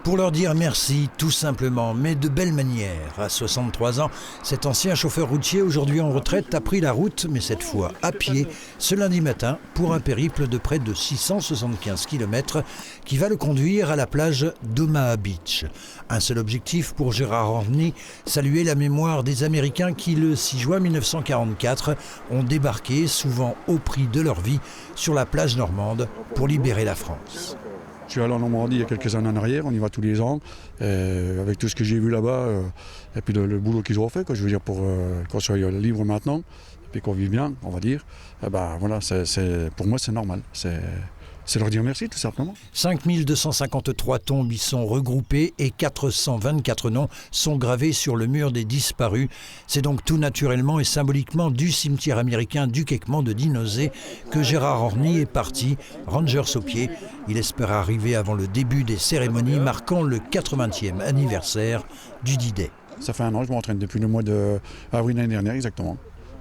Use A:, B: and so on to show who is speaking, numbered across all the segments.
A: Pour leur dire merci, tout simplement, mais de belle manière. À 63 ans, cet ancien chauffeur routier, aujourd'hui en retraite, a pris la route, mais cette fois à pied, ce lundi matin, pour un périple de près de 675 km qui va le conduire à la plage d'Omaha Beach. Un seul objectif pour Gérard Orny, saluer la mémoire des Américains qui, le 6 juin 1944, ont débarqué, souvent au prix de leur vie, sur la plage normande pour libérer la France.
B: Je suis allé en Normandie il y a quelques années en arrière, on y va tous les ans, avec tout ce que j'ai vu là-bas, et puis le boulot qu'ils ont fait, je veux dire, pour qu'on soit libre maintenant, et puis qu'on vive bien, on va dire, voilà, pour moi c'est normal, c'est leur dire merci tout simplement.
A: 5253 tombes y sont regroupées et 424 noms sont gravés sur le mur des disparus. C'est donc tout naturellement et symboliquement du cimetière américain du Keckman de Dinosé que Gérard Orny est parti, Rangers aux pieds. Il espère arriver avant le début des cérémonies marquant le 80e anniversaire du D-Day.
B: Ça fait un an, je m'entraîne depuis le mois d'avril l'année dernière exactement.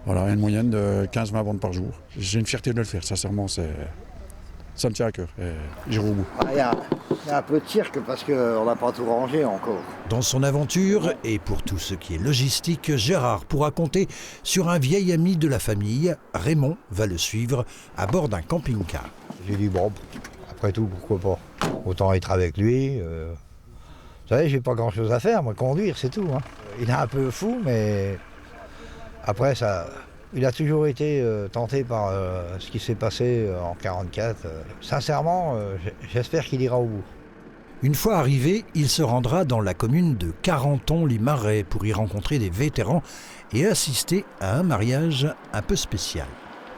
B: Voilà, une moyenne de 15-20 bandes par jour. J'ai une fierté de le faire, sincèrement, ça me tient à cœur, j'irai au bout.
C: Il y a un peu de cirque parce qu'on n'a pas tout rangé encore.
A: Dans son aventure, et pour tout ce qui est logistique, Gérard pourra compter sur un vieil ami de la famille. Raymond va le suivre à bord d'un camping-car.
C: J'ai dit bon, après tout, pourquoi pas. Autant être avec lui. Vous savez, j'ai pas grand chose à faire, moi conduire c'est tout. Il est un peu fou, mais après ça... Il a toujours été tenté par ce qui s'est passé en 1944. Sincèrement, j'espère qu'il ira au bout.
A: Une fois arrivé, il se rendra dans la commune de Carenton-les-Marais pour y rencontrer des vétérans et assister à un mariage un peu spécial.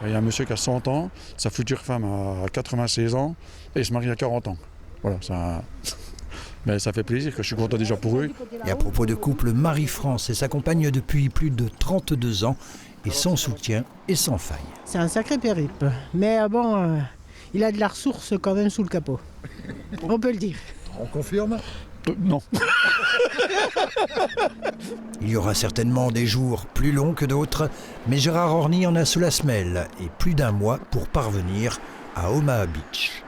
B: Il y a un monsieur qui a 100 ans, sa future femme a 96 ans et il se marie à 40 ans. Voilà, mais ça fait plaisir, que je suis content déjà pour eux.
A: Et à propos de couple, Marie-France et sa compagne depuis plus de 32 ans et son soutien est sans faille.
D: C'est un sacré périple, mais il a de la ressource quand même sous le capot. On peut le dire.
C: On confirme ?
B: Non.
A: Il y aura certainement des jours plus longs que d'autres, mais Gérard Orny en a sous la semelle et plus d'un mois pour parvenir à Omaha Beach.